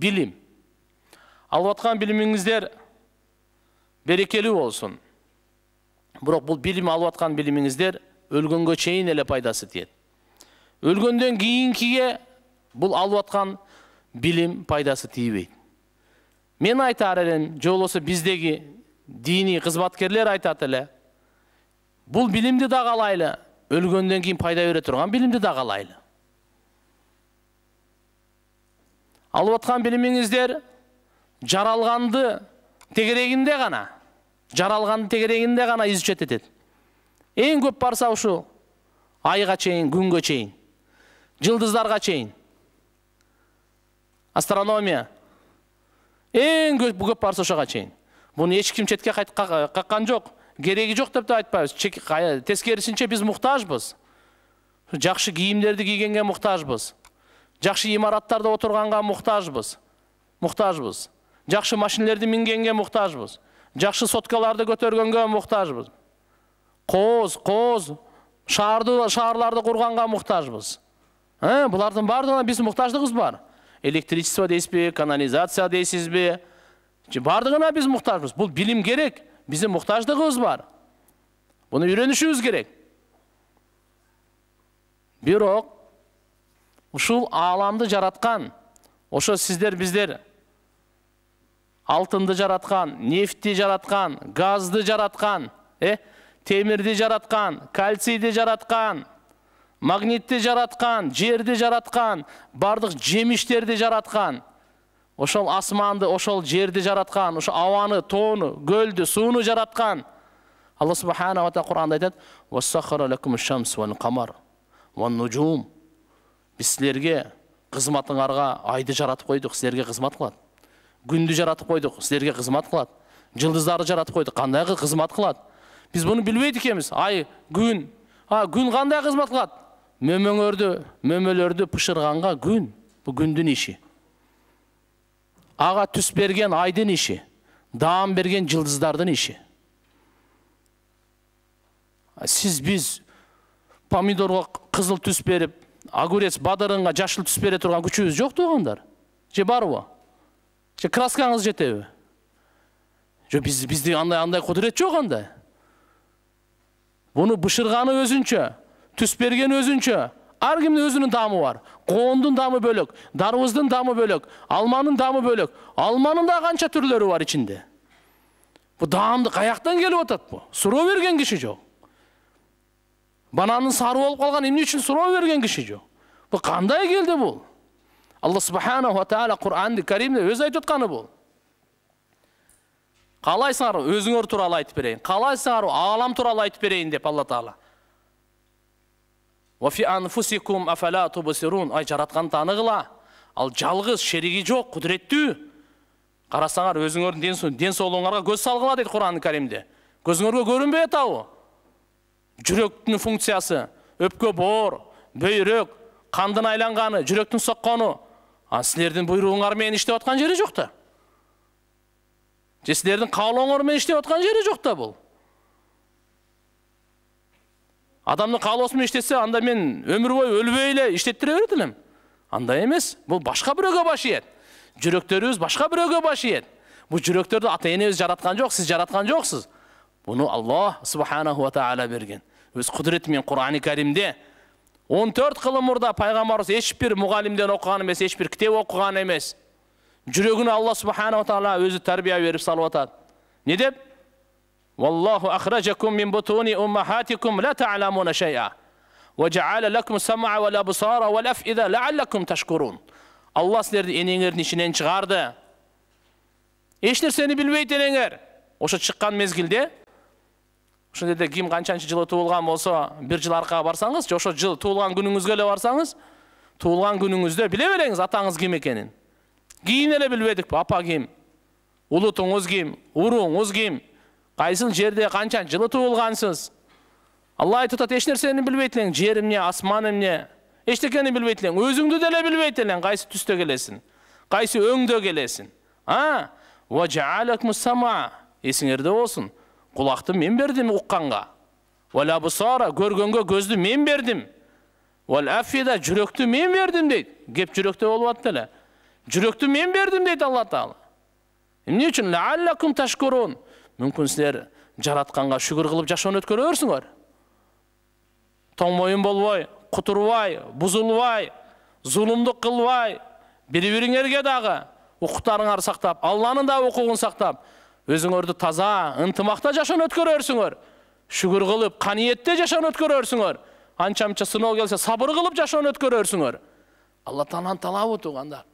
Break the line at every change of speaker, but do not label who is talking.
Билим. Алып аткан билимиңиздер берекелүү болсун. Бирок бул билим алып аткан билимиңиздер өлгөнгө чейин эле пайдасы тиет. Өлгөндөн кийинкиге бул алып аткан билим пайдасы тийбейт. Мен айтар элем, же болбосо биздеги диний кызматкерлер айтат эле, бул билимди да калайлы, өлгөндөн кийин пайда бере турган билимди да калайлы. Алып аткан билимиңиздер жаралганды тегерегинде гана, изучать этет. Эң көп барса ушу айга чейин, күнгө чейин, жылдыздарга чейин. Астрономия эң көп барса ошого чейин. Буну эч ким четке каккан жок, кереги жок деп да айтпайбыз. Тескерисинче биз муктажбыз. Жакшы кийимдерди кийгенге муктажбыз. Жакшы имараттарда отурганга муктажбыз. Жакшы машинелерди мингенге муктажбыз. Жакшы соткаларды көтөргөнгө муктажбыз. Коз, шаарларды курганга муктажбыз. Булардын бардыгына биз муктаждыгыбыз бар. Электричество дейсизби, канализация дейсизби? Бардыгына биз муктажбыз. Бул билим керек. Биздин муктаждыгыбыз бар. Буну үйрөнүшүбүз керек. Бирок ушул ааламды жараткан, ошо сиздер биздер алтынды жараткан, нефтти жараткан, газды жараткан, темирди жараткан, кальцийди жараткан, магнитти жараткан, жерди жараткан, бардык жемиштерди жараткан, ошол асманды, ошол жерди жараткан, ошол абаны, тоону, көлдү, сууну жараткан. Алла субхана ва таала Кур'анда айтат: «Вассахара лакум аш-шамс вал камар ван нужум». Биз силерге кызматыңарга айды жаратып койдук, силерге кызмат кылат. Күндү жаратып койдук, силерге кызмат кылат. Жылдыздарды жаратып койдук, кандай кызмат кылат? Биз буну билбейт экенбиз. Ай, күн кандай кызмат кылат? Мөмөлөрдү пышырганга күн, бу күндүн иши. Ага түс берген айдын иши, даам берген жылдыздардын иши. Биз помидорго кызыл түс берип, огурец бадырынга жашыл түс бере турган күчүбүз жок туугандар. Же барбы? Же краскаңыз жетеби? Же бизде андай кудурет жок андай. Буну бышырганы өзүнчө, түс берген өзүнчө. Ар кимдин өзүнүн даамы бар. Коондун даамы бөлөк, дарбыздын даамы бөлөк, алманын даамы бөлөк. Алманын да канча түрлөрү бар ичинде. Бу даамды каяктан келип атат бу? Суроо берген киши жок. Бананын сары болуп калган эмне үчүн суроо берген киши жок. Бу кандай келди бул? Алла субханаху ва таала Кур'анды Каримде өз айтып атканы бул. Калайсыңар, өзүңөр тууралуу айтып берейин. Калайсыңар, аалам тууралуу айтып берейин деп Алла таала. Ва фи анфусикум афала тубсирун. Ай, жараткан тааныгыла. Ал жалгыз, шериги жок, кудуреттүү. Карасаңар, өзүңөрдүн ден соолугуңарга көз салгыла дейт Кур'ан Каримде. Көзүңөргө көрүнбөй атабы? Жүрөктүн функциясы, өпкө боор, бөйрөк, кандын айланганы, жүрөктүн соккону. Силердин буйругуңар менен иштеп аткан жери жок да. Же силердин каалооңор менен иштеп аткан жери жок да бул. Адамдын каалоосу менен иштесе, анда мен өмүр бою өлбөй эле иштеттире берет элем. Андай эмес. Бул башка бирөөгө баш ийет. Жүрөктөрүбүз башка бирөөгө баш ийет. Бул жүрөктөрдү ата-энебиз жараткан жок, сиз жараткан жоксуз. Буну Аллах субханаху ва таала берген. Өз кудурети менен Кур'ани Каримде 14 кылым мурда пайгамбарыбыз эч бир мугалимден окуган эмес, эч бир китеп окуган эмес. Жүрөгүнө Алла субханаху ва таала өзү тарбия берип салып атат. Не деп? Валлаху ахраджакум мин бутуни уммахатикум ла та'ламуна шай'a ва жа'ала лакум сам'a вал абсара вал аф'ида ла'аллакум ташкурун. Алла силерди энеңердин ичинен чыгарды. Эч нерсени билбейт энеңер. Ошо чыккан мезгилде, ошо жерде ким канчанчы жылы туулган болсо, бир жыл аркага барсаңыз, же ошо жыл туулган күнүңүзгө эле барсаңыз, туулган күнүңүздө биле береңиз атаңыз ким экенин. Кийин эле билбедик, апа ким, улутуңуз ким, уруңуз ким, кайсыл жерде канчанчы жылы туулгансыз. Алла айтып атат, эч нерсени билбейт элең, жер эмне, асман эмне, эчтекени билбейт элең, өзүңдү деле билбейт элең, кайсы түстө келесиң, кайсы өңдө келесиң. Ва жа'алакум сам'a, эсиңерде болсун, кулакты мен бердим укканга. Вал абсара, көргөнгө көздү мен бердим. Вал афида, жүрөктү мен бердим дейт. Кеп жүрөктө болуп атты эле. Жүрөктү мен бердим дейт Алла Таала. Эмне үчүн? Лааллакум ташкурун. Мүмкүн силер жаратканга шүгүр кылып жашоону өткөрөөрсүңөр. Тоң моюн болбой, кутурбай, бузулбай, зулумдук кылбай, бири-бириңерге дагы укуктарыңарды сактап, Алланын да укугун сактап, өзүңөрдү таза, ынтымакта жашоону өткөрөөрсүңөр. Шүгүр кылып, каниетте жашоону өткөрөөрсүңөр. Анча-мынча сыноо келсе, сабыр кылып жашоону өткөрөөрсүңөр. Алла Тааланын талабы туганда.